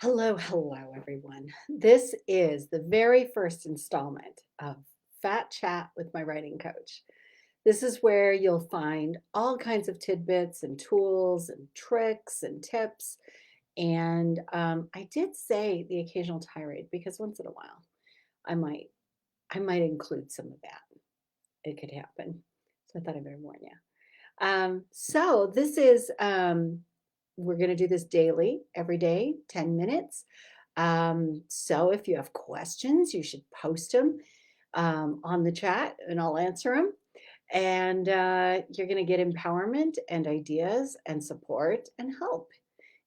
Hello, everyone. This is the very first installment of Fat Chat with my writing coach. This is where you'll find all kinds of tidbits and tools and tricks and tips. And I did say the occasional tirade because once in a while I might I might include some of that. It could happen. So I thought I better warn you. So this is we're going to do this daily, every day, 10 minutes. So if you have questions, you should post them on the chat and I'll answer them. And you're going to get empowerment and ideas and support and help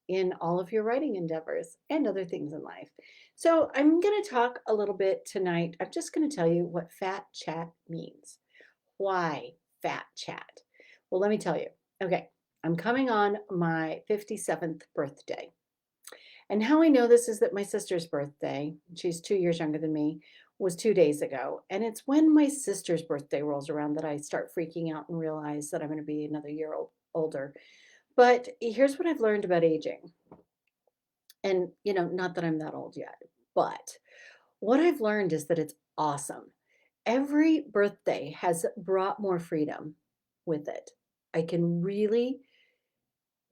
in all of your writing endeavors and other things in life. So I'm going to talk a little bit tonight. I'm just going to tell you what fat chat means. Why fat chat? Well, let me tell you. Okay, I'm coming on my 57th birthday. And how I know this is that my sister's birthday, she's 2 years younger than me, was 2 days ago. And it's when my sister's birthday rolls around that I start freaking out and realize that I'm going to be another year older. But here's what I've learned about aging. And, not that I'm that old yet, but what I've learned is that it's awesome. Every birthday has brought more freedom with it. I can really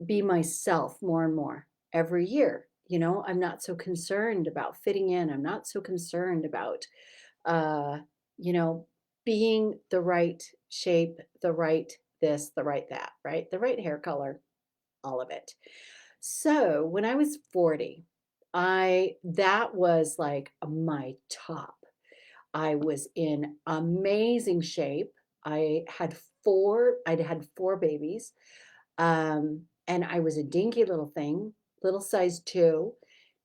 be myself more and more every year. I'm not so concerned about fitting in. I'm not so concerned about, uh, you know, being the right shape, the right this, the right that, right? The right hair color, all of it. So when I was 40, that was like my top. I was in amazing shape. I'd had four babies. And I was a dinky little thing, little size two,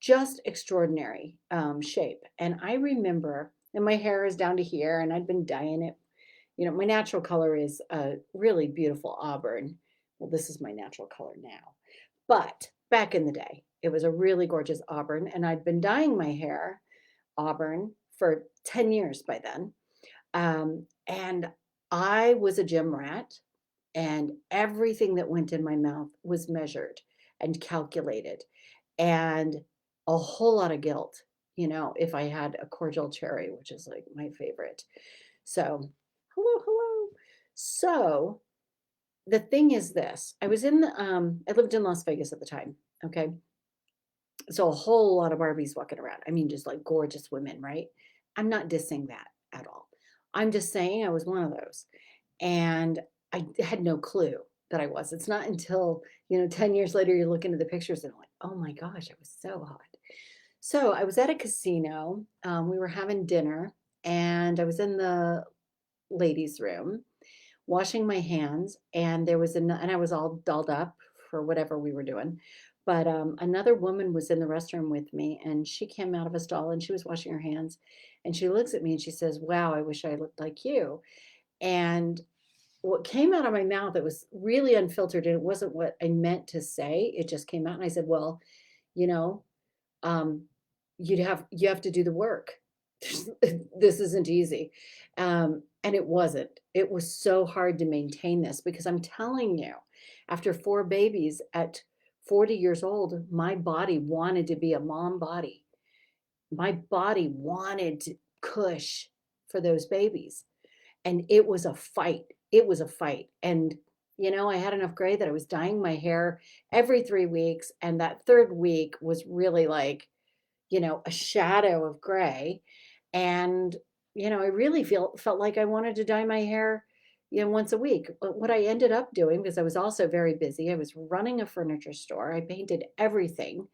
just extraordinary shape. And I remember, and my hair is down to here, and I'd been dyeing it. My natural color is a really beautiful auburn. Well, this is my natural color now. But back in the day, it was a really gorgeous auburn, and I'd been dyeing my hair auburn for 10 years by then. And I was a gym rat, and everything that went in my mouth was measured and calculated, and a whole lot of guilt, if I had a cordial cherry, which is like my favorite. So, hello. So, the thing is this, I lived in Las Vegas at the time, okay? So a whole lot of Barbies walking around. I mean, just like gorgeous women, right? I'm not dissing that at all. I'm just saying I was one of those. And I had no clue that I was. It's not until, 10 years later, you look into the pictures and like, oh my gosh, I was so hot. So I was at a casino. We were having dinner and I was in the ladies' room washing my hands, and and I was all dolled up for whatever we were doing. But another woman was in the restroom with me, and she came out of a stall and she was washing her hands, and she looks at me and she says, "Wow, I wish I looked like you." And what came out of my mouth, it was really unfiltered, and it wasn't what I meant to say. It just came out, and I said, "Well, you know, um, you have to do the work. This isn't easy." And it wasn't. It was so hard to maintain this because I'm telling you, after four babies at 40 years old, my body wanted to be a mom body. My body wanted to cush for those babies. And it was a fight. It was a fight. And I had enough gray that I was dyeing my hair every 3 weeks. And that third week was really like, a shadow of gray. And, I really felt like I wanted to dye my hair, once a week. But what I ended up doing, because I was also very busy, I was running a furniture store. I painted everything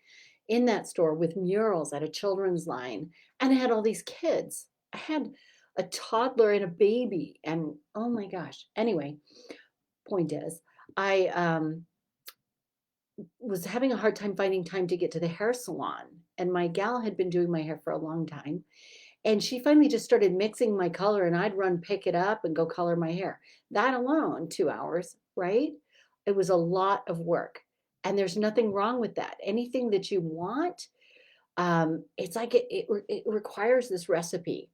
in that store with murals at a children's line. And I had all these kids. I had a toddler and a baby. And oh my gosh. Anyway, point is, I was having a hard time finding time to get to the hair salon. And my gal had been doing my hair for a long time. And she finally just started mixing my color, and I'd run pick it up and go color my hair. That alone, 2 hours, right? It was a lot of work. And there's nothing wrong with that. Anything that you want, it's like it requires this recipe.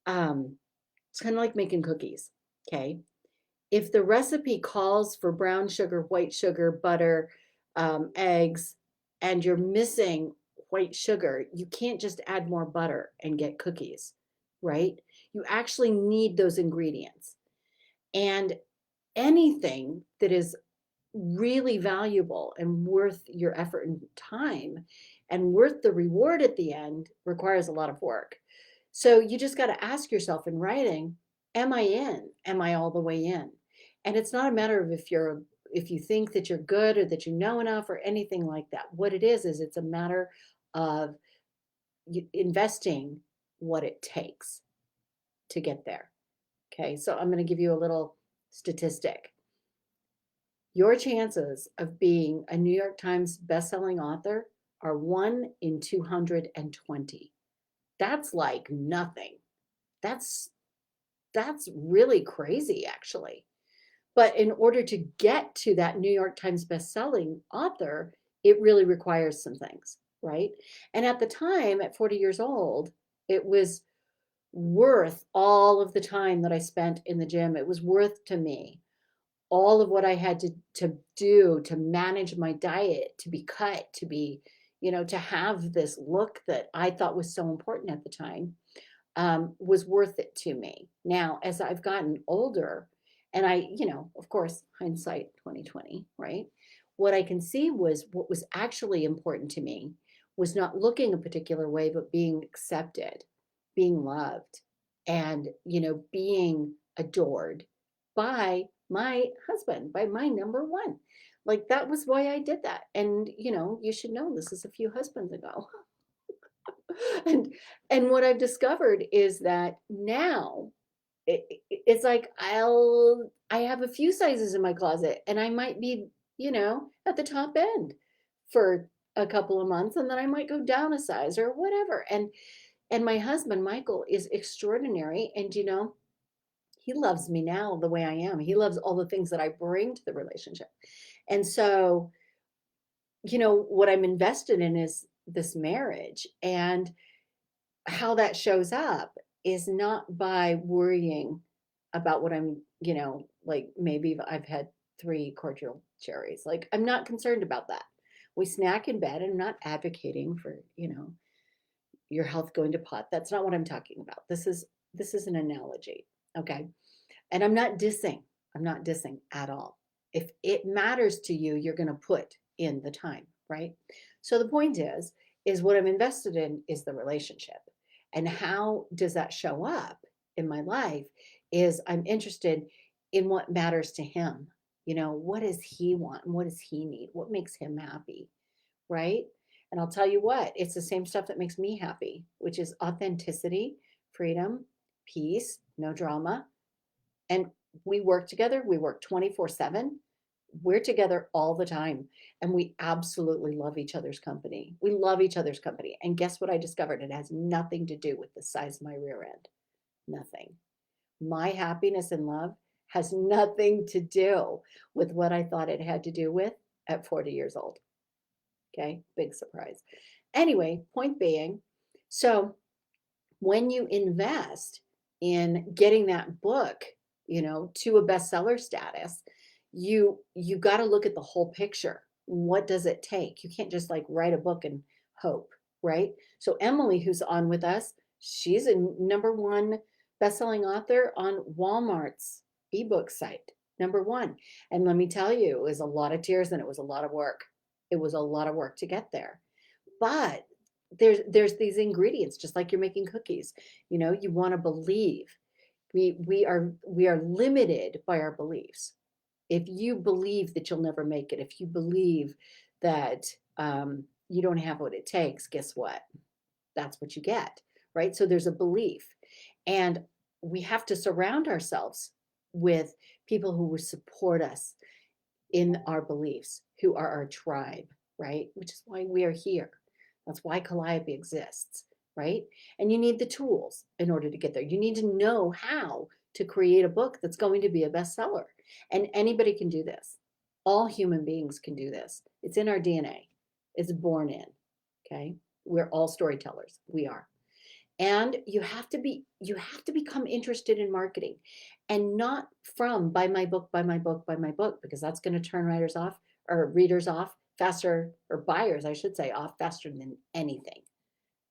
It's kind of like making cookies. Okay. If the recipe calls for brown sugar, white sugar, butter, eggs, and you're missing white sugar, you can't just add more butter and get cookies, right? You actually need those ingredients. And anything that is really valuable and worth your effort and time and worth the reward at the end requires a lot of work. So you just got to ask yourself in writing, am I in? Am I all the way in? And it's not a matter of if you think that you're good or that you know enough or anything like that. What it is it's a matter of investing what it takes to get there. Okay, so I'm going to give you a little statistic. Your chances of being a New York Times bestselling author are 1 in 220. That's like nothing. That's that's really crazy actually. But in order to get to that New York Times bestselling author, it really requires some things, right? And at the time, at 40 years old, it was worth all of the time that I spent in the gym. It was worth to me all of what I had to do to manage my diet, to be cut, to be, to have this look that I thought was so important at the time, was worth it to me. Now, as I've gotten older, and of course, hindsight 2020, right? What I can see was what was actually important to me was not looking a particular way, but being accepted, being loved, and being adored by my husband, by my number one. Like that was why I did that. And you should know this is a few husbands ago. and and what I've discovered is that now it's like I have a few sizes in my closet and I might be, at the top end for a couple of months and then I might go down a size or whatever. And my husband Michael is extraordinary and he loves me now the way I am. He loves all the things that I bring to the relationship. And so, what I'm invested in is this marriage, and how that shows up is not by worrying about what I'm, like maybe I've had 3 cordial cherries. Like I'm not concerned about that. We snack in bed and I'm not advocating for, your health going to pot. That's not what I'm talking about. This is an analogy. Okay. And I'm not dissing. I'm not dissing at all. If it matters to you, you're going to put in the time, right? So the point is what I'm invested in is the relationship. And how does that show up in my life is I'm interested in what matters to him. What does he want? And what does he need? What makes him happy? Right? And I'll tell you what, it's the same stuff that makes me happy, which is authenticity, freedom, peace, no drama. And we work together. We work 24/7. We're together all the time. And we absolutely love each other's company. We love each other's company. And guess what I discovered? It has nothing to do with the size of my rear end. Nothing. My happiness and love has nothing to do with what I thought it had to do with at 40 years old. Okay, big surprise. Anyway, point being, so when you invest in getting that book, to a bestseller status, you got to look at the whole picture. What does it take? You can't just like write a book and hope, right? So Emily, who's on with us, she's a number one bestselling author on Walmart's ebook site, number one. And let me tell you, it was a lot of tears and it was a lot of work. It was a lot of work to get there. But there's these ingredients, just like you're making cookies. You want to believe. We are limited by our beliefs. If you believe that you'll never make it, if you believe that you don't have what it takes, guess what? That's what you get, right? So there's a belief, and we have to surround ourselves with people who will support us in our beliefs, who are our tribe, right? Which is why we are here. That's why Calliope exists, right? And you need the tools in order to get there. You need to know how to create a book that's going to be a bestseller. And anybody can do this. All human beings can do this. It's in our DNA. It's born in, okay? We're all storytellers. We are. And you have to become interested in marketing, and not from buy my book, buy my book, buy my book, because that's going to turn writers off or readers off faster, or buyers, I should say, off faster than anything.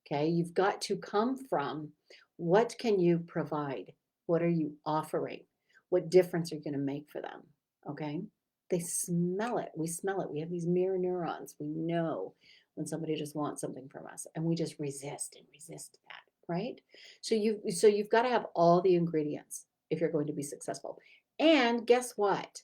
Okay, you've got to come from what can you provide? What are you offering? What difference are you going to make for them? Okay, they smell it. We smell it. We have these mirror neurons. We know when somebody just wants something from us, and we just resist and resist that, right? So you've got to have all the ingredients if you're going to be successful. And guess what?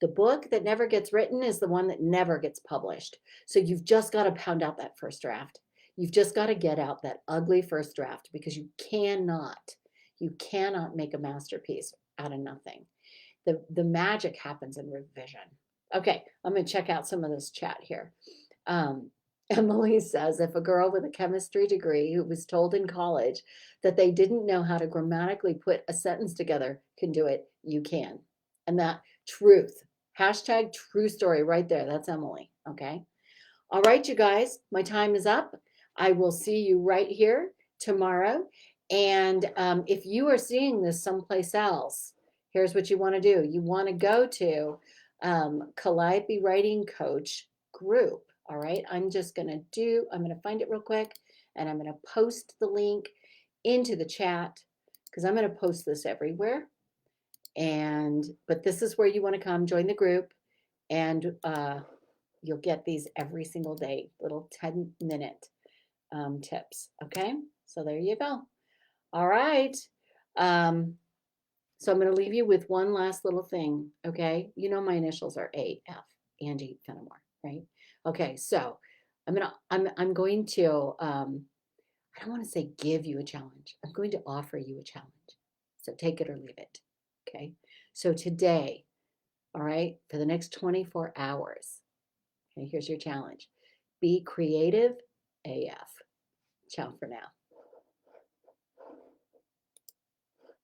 The book that never gets written is the one that never gets published. So you've just got to pound out that first draft. You've just got to get out that ugly first draft, because you cannot make a masterpiece out of nothing. The magic happens in revision. Okay, I'm going to check out some of this chat here. Um, Emily says, if a girl with a chemistry degree who was told in college that they didn't know how to grammatically put a sentence together can do it, you can. And that, truth. Hashtag true story right there. That's Emily. Okay. All right, you guys, my time is up. I will see you right here tomorrow. And if you are seeing this someplace else, here's what you want to do. You want to go to Calliope Writing Coach group. All right, I'm going to find it real quick, and I'm going to post the link into the chat, because I'm going to post this everywhere. But this is where you want to come join the group, and you'll get these every single day, little 10-minute tips. Okay, so there you go. All right. So I'm going to leave you with one last little thing. Okay, you know my initials are AF, Angie Fenimore, right? Okay, so I'm going to I don't want to say give you a challenge. I'm going to offer you a challenge. So take it or leave it. Okay. So today, all right, for the next 24 hours, okay, here's your challenge. Be creative AF. Ciao for now.